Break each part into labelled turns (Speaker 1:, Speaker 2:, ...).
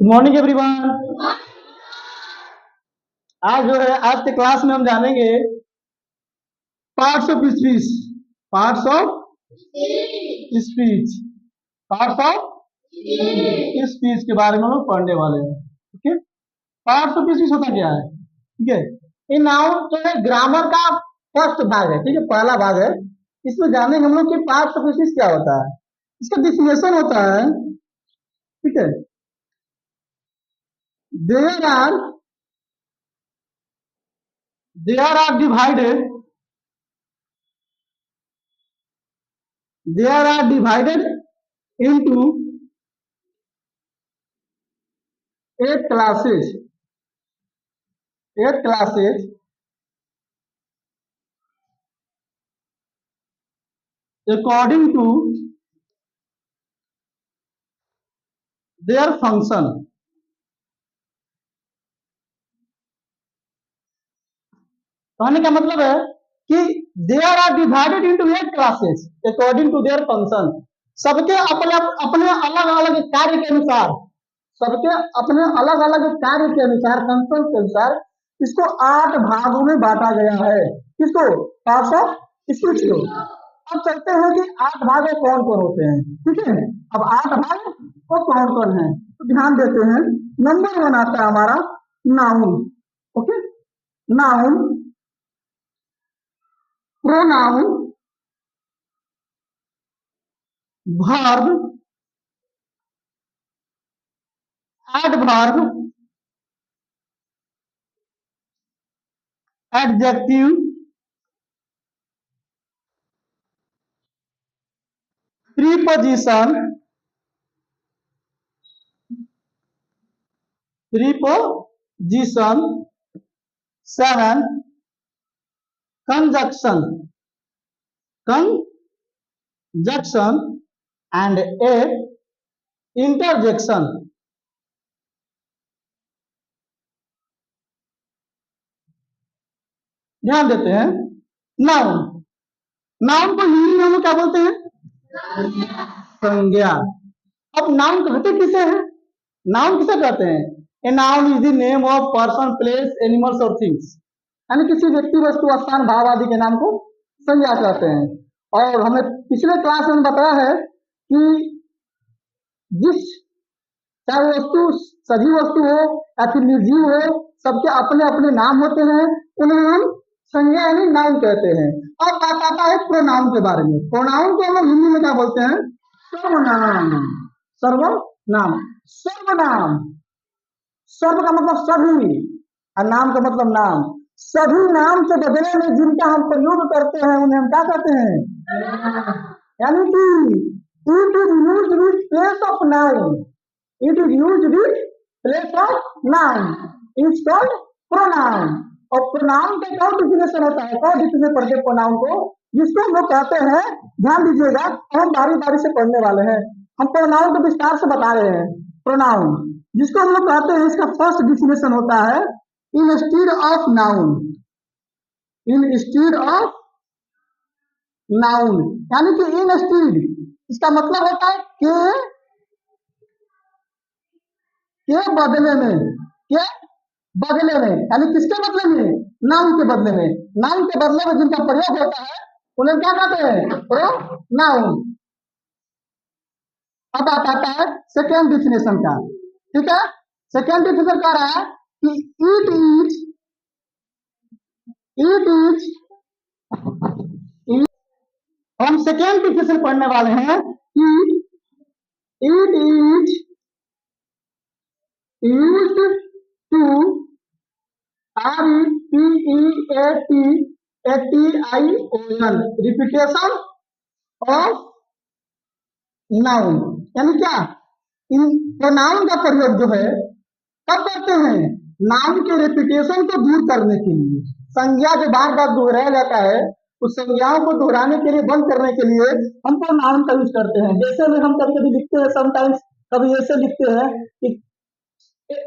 Speaker 1: Good morning everyone. आज जो है आज के क्लास में हम जानेंगे parts of speech. Parts of speech parts of speech के बारे में हम लोग पढ़ने वाले हैं। ठीक है, पार्ट्स ऑफ स्पीच होता क्या है? ठीक है, ये नाउन जो है ग्रामर का फर्स्ट भाग है। ठीक है, पहला भाग है। इसमें जानेंगे हम लोग कि पार्ट्स ऑफ स्पीच क्या होता है, इसका डिफिनेशन होता है। ठीक है, there are divided there are divided into 8 classes according to their function। कहने का मतलब है कि there are divided into 8 classes according to their function. सबके अपने अपने अलग अलग कार्य के अनुसार, सबके अपने अलग अलग कार्य के अनुसार, फंक्शन के अनुसार इसको 8 भागों में बांटा गया है। किसको? पार्ट्स ऑफ स्पीच को। अब चलते हैं कि 8 भाग कौन कौन होते हैं। ठीक है, अब 8 भाग वो कौन कौन है तो ध्यान देते हैं। नंबर 1 आता है हमारा noun. Okay, noun, pronoun, verb, adverb, adjective, preposition, preposition, 7 conjunction and 8 interjection. ध्यान देते हैं। नाउन, नाउन को हिंदी में हम लोग क्या बोलते हैं? संज्ञा। अब नाउन कहते किसे हैं? नाउन किसे कहते हैं? A noun is the name of person, place, animals और थिंग्स। यानी किसी व्यक्ति, वस्तु, स्थान, भाव आदि के नाम को संज्ञा कहते हैं। और हमें पिछले क्लास में बताया है कि जिस चाहे वस्तु सजीव वस्तु हो या फिर निर्जीव हो, सबके अपने अपने नाम होते हैं, उन्हें हम संज्ञा यानी नाउन कहते हैं। अब बात आता है प्रोनाउन के बारे में। प्रोनाउन को हम हिंदी में क्या बोलते हैं? सर्वनाम। सर्वनाम, सर्वनाम, सर्व का मतलब सभी और नाम का मतलब नाम। सभी नाम के बदले में जिनका हम प्रयोग करते हैं उन्हें हम क्या कहते हैं? यानी कि it is used with place of noun, it is used with place of noun, it's called pronoun. और प्रोनाउन का क्या डिफिनेशन होता है? क्या डिफिनेशन पढ़ते हैं प्रोनाउन को, जिसको हम लोग कहते हैं, ध्यान दीजिएगा, हम बारी बारी से पढ़ने वाले हैं। हम प्रोनाउन को विस्तार से बता रहे हैं। प्रोनाउन जिसको हम लोग कहते हैं, इसका फर्स्ट डिफिनेशन होता है instead of noun, instead of noun. यानी कि इंस्टीड इसका मतलब होता है के बदले में, के बदले में, यानी किसके बदले में? नाउन के बदले में। नाउन के बदले में जिनका प्रयोग होता है उन्हें क्या कहते हैं? प्रोनाउन। अब बात आता है सेकेंड डिफिनेशन का। ठीक है, सेकेंड डिफिनेशन कह रहा है कि इट इज हम सेकेंड डिफिनेशन पढ़ने वाले हैं कि it is used to REPEATION repetition of noun. यानी क्या? इन प्रोनाउन का प्रयोग जो है कब करते हैं? नाउन के रिपीटेशन को दूर करने के लिए। संज्ञा जो बार बार दोहराया जाता है, उस संज्ञाओं को दोहराने के लिए, बंद करने के लिए हम प्रोनाउन का यूज करते हैं। जैसे में हम कभी कभी लिखते हैं, समटाइम्स कभी ऐसे लिखते हैं कि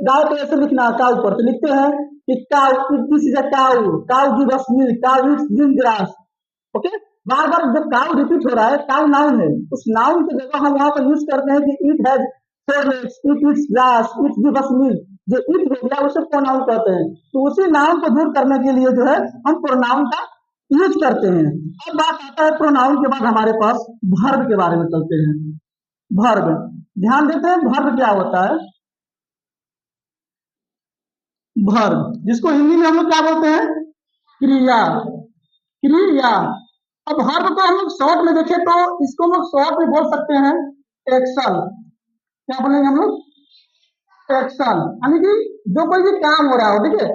Speaker 1: गाय को ऐसे लिखना, काउ पर तो लिखते हैं कि cow, this is a cow, cow give us milk, cow eats green grass. Okay, बार बार जब काउ रिपीट हो रहा है, काउ नाउन है, उस नाउन की जगह हम वहां पर यूज करते हैं कि it has it it's grass, it gives milk, जो इट हो गया उसे प्रोनाउन कहते हैं। तो उसी नाउन को दूर करने के लिए जो है हम प्रोनाउन का यूज करते हैं। अब बात आता है प्रोनाउन के बाद हमारे पास वर्ब के बारे में चलते हैं। वर्ब, ध्यान देते हैं वर्ब क्या होता है। वर्ब जिसको हिंदी में हम लोग क्या बोलते हैं, क्रिया। क्रिया। अब वर्ब को हम लोग शॉर्ट में देखें तो इसको हम लोग शॉर्ट में बोल सकते हैं एक्शन। क्या बोलेंगे हम लोग, एक्शन, यानी कि जो कोई भी काम हो रहा हो, ठीक है,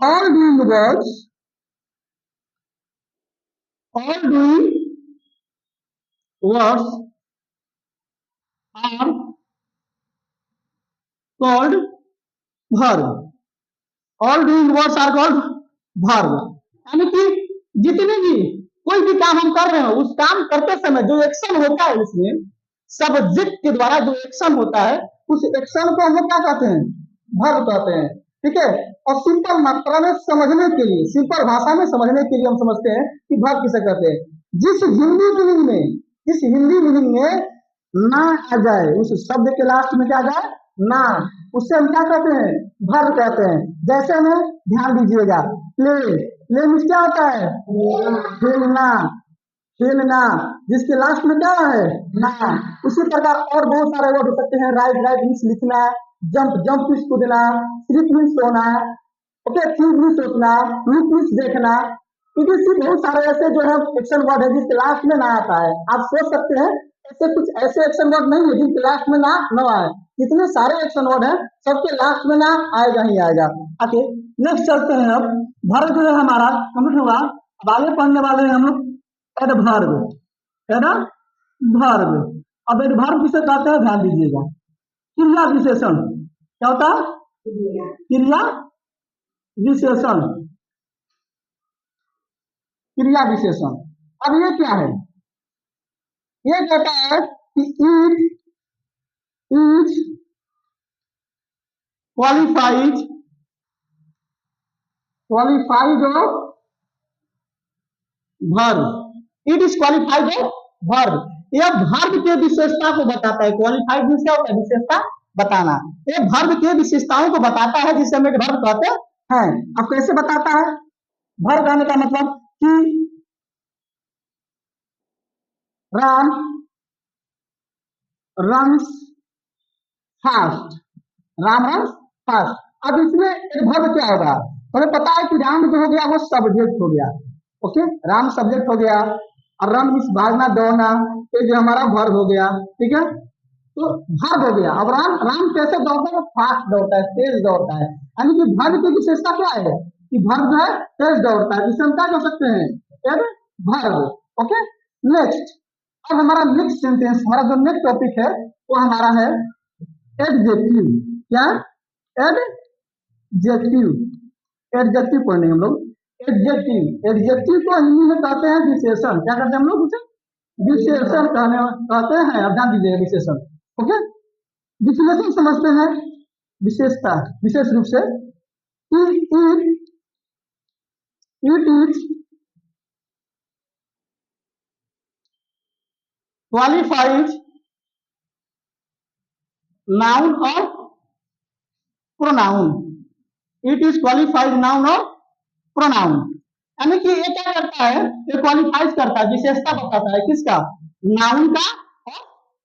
Speaker 1: all doing words, all doing words are called verb. All doing words are called verb, यानी कि जितने भी कोई भी काम हम कर रहे हो उस काम करते समय जो एक्शन होता है उसमें सब्जेक्ट के द्वारा जो एक्शन होता है उस एक्शन को हम लोग क्या कहते हैं, वर्ब कहते हैं। ठीक है, और सिंपल मात्रा में समझने के लिए, सिंपल भाषा में समझने के लिए हम समझते हैं कि वर्ब किसे कहते हैं। जिस हिंदी मीनिंग में, जिस हिंदी मीनिंग में ना आ जाए, उस शब्द के लास्ट में क्या आ जाए, ना, उससे हम क्या कहते हैं, वर्ब कहते हैं। जैसे में ध्यान दीजिएगा, प्ले, प्ले मीन्स क्या होता है, खेलना, खेलना, जिसके लास्ट में क्या है, ना। उसी प्रकार और बहुत सारे वर्ड हो सकते हैं। राइट, राइट मीन्स लिखना, जंप, जंप मीन्स कूदना, स्लीप मीन्स सोना, ओके, थिंक मीन्स सोचना, लुक मीन्स देखना। क्योंकि सिर्फ बहुत सारे ऐसे जो है एक्शन वर्ड है जिसके लास्ट में ना आता है। आप सोच सकते हैं ऐसे कुछ ऐसे एक्शन वर्ड नहीं है जिनके लास्ट में ना न आए। जितने सारे एक्शन वर्ड है सबके लास्ट में ना आएगा ही आएगा। ओके, नेक्स्ट चलते हैं। अब वर्ब जो है हमारा कंप्लीट होगा। अब आगे पढ़ने वाले हैं हम लोग एडवर्ब, है ना, वर्ब। अब एडवर्ब किसे कहते हैं, ध्यान दीजिएगा, क्रिया विशेषण। क्या होता है, क्रिया विशेषण, क्रिया विशेषण। अब ये क्या है, ये कहता है कि it is qualified, qualified of verb, it is qualified of verb. यह वर्ब के विशेषता को बताता है। क्वालिफाइड मीन्स क्या होता है, विशेषता बताना। ये वर्ब के विशेषताओं को बताता है जिसे हम एक वर्ब कहते हैं। अब कैसे बताता है, वर्ब कहने का मतलब कि Ram runs fast, Ram runs fast. अब इसमें एक वर्ब क्या होगा, हमें पता है कि राम जो हो गया वो सब्जेक्ट हो गया, ओके, राम सब्जेक्ट हो गया, और रन मीन्स भागना दौड़ना, ये जो हमारा वर्ब हो गया। ठीक है, तो वर्ब हो गया। अब राम, राम कैसे दौड़ता है, फास्ट दौड़ता है, तेज दौड़ता है। यानी कि वर्ब की विशेषता क्या है कि वर्ब जो है तेज दौड़ता है, जिसे हम क्या कह सकते हैं, वर्ब। Okay, next. अब हमारा नेक्स्ट सेंटेंस, हमारा जो नेक्स्ट टॉपिक है वो हमारा है एडजेक्टिव। क्या, एडजेक्टिव, एडजेक्टिव पढ़ने हम लोग। एडजेक्टिव, एडजेक्टिव को हिंदी में कहते हैं विशेषण। क्या कहते हैं हम लोग उसे, विशेषण कहते हैं। अब ध्यान दीजिएगा, विशेषण, ओके। विश्लेषण समझते हैं, विशेषता, विशेष रूप से इट इज क्वालिफाइड नाउन और pronoun, it is qualified noun और प्रोनाउन। यानी कि ये क्या करता है, ये क्वालिफाइज करता है, विशेषता बताता है किसका, नाउन का और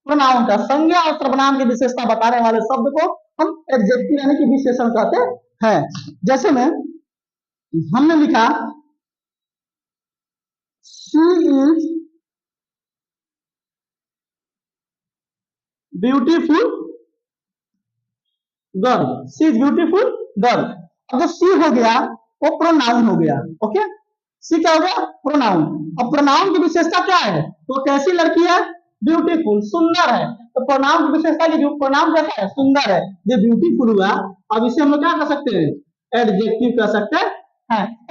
Speaker 1: प्रोनाउन का। संज्ञा और सर्वनाम की विशेषता बताने वाले शब्द को हम एडजेक्टिव यानी कि विशेषण कहते हैं। जैसे में हमने लिखा she is beautiful girl, she is beautiful girl. अब जो सी हो गया वो प्रोनाउन हो गया, ओके, सी क्या हो गया, प्रोनाउन। अब प्रोनाउन की विशेषता क्या है, तो कैसी लड़की है, ब्यूटीफुल, सुंदर है। तो प्रोनाउन की विशेषता की प्रोनाउन कैसा है, सुंदर है, ये ब्यूटीफुल हुआ। अब इसे हम लोग क्या कर सकते हैं, एडजेक्टिव कह सकते हैं।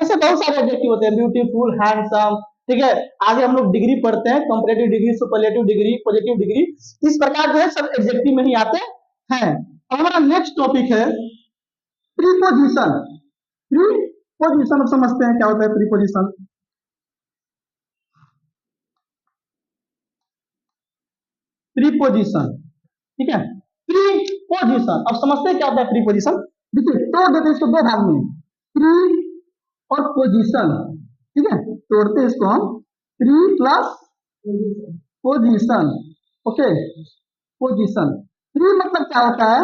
Speaker 1: ऐसे बहुत सारे एडजेक्टिव होते हैं, ब्यूटीफुल, हैंडसम। ठीक है, आगे हम लोग डिग्री पढ़ते हैं, comparative degree, superlative degree, positive degree, इस प्रकार जो है सब एडजेक्टिव में ही आते हैं। हमारा नेक्स्ट टॉपिक है प्रीपोजिशन। प्रीपोजिशन समझते हैं क्या होता है प्रीपोजिशन। प्रीपोजिशन, ठीक है। प्रीपोजिशन, अब समझते हैं क्या होता है प्रीपोजिशन। देखिए तोड़ देते हैं इसको दो भाग में, प्री और पोजीशन, ठीक है, तोड़ते हैं इसको हम, pre plus position, okay, position. Pre मतलब क्या होता है,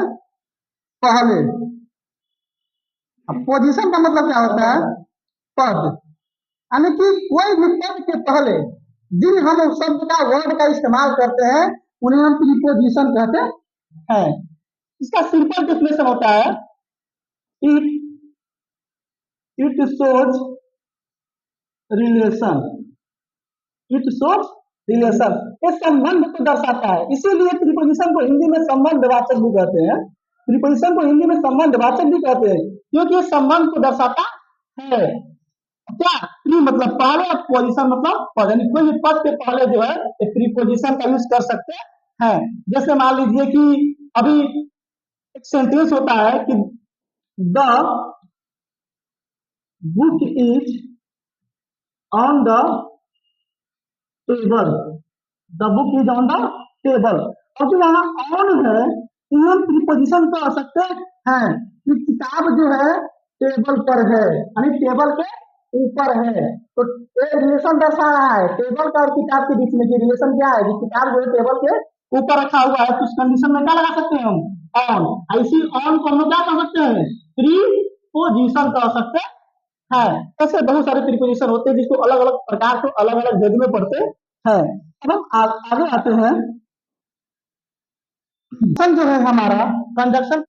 Speaker 1: पहले, अब पोजीशन का मतलब क्या होता है, पद, यानी कि कोई भी पद के पहले जिन हम शब्द का वर्ड का इस्तेमाल करते हैं उन्हें हम प्रीपोजिशन कहते हैं। इसका सिंपल डेफिनेशन होता है, it it shows relation, it shows relation, ये संबंध को दर्शाता है, इसीलिए प्रीपोजिशन को हिंदी में संबंधवाचक भी कहते हैं, प्रीपोजिशन को हिंदी में संबंधवाचक भी कहते हैं, क्योंकि ये संबंध को दर्शाता है। क्या, प्री मतलब पहले और पोजीशन मतलब पद, यानी कोई भी पद के पहले जो है ये प्रीपोजिशन का यूज कर सकते हैं। जैसे मान लीजिए कि अभी एक सेंटेंस होता है कि the book is on the table, the book is on the table, और जो यहाँ ऑन है हम प्रीपोजिशन कर सकते हैं कि किताब जो है टेबल पर है, यानी टेबल के ऊपर है, तो एक रिलेशन दर्शा रहा है टेबल का और किताब के बीच में, कि रिलेशन क्या है कि किताब जो है टेबल के ऊपर रखा हुआ है, तो उस कंडीशन में क्या लगा सकते हैं हम, ऑन। ऐसी ऑन को हम लोग क्या कह सकते हैं, प्रीपोजिशन कह सकते हैं। ऐसे बहुत सारे प्रीपोजिशन होते हैं जिसको अलग अलग प्रकार से अलग अलग वेद में पढ़ते हैं। अब हम आगे आते हैं, जो है हमारा कंजक्शन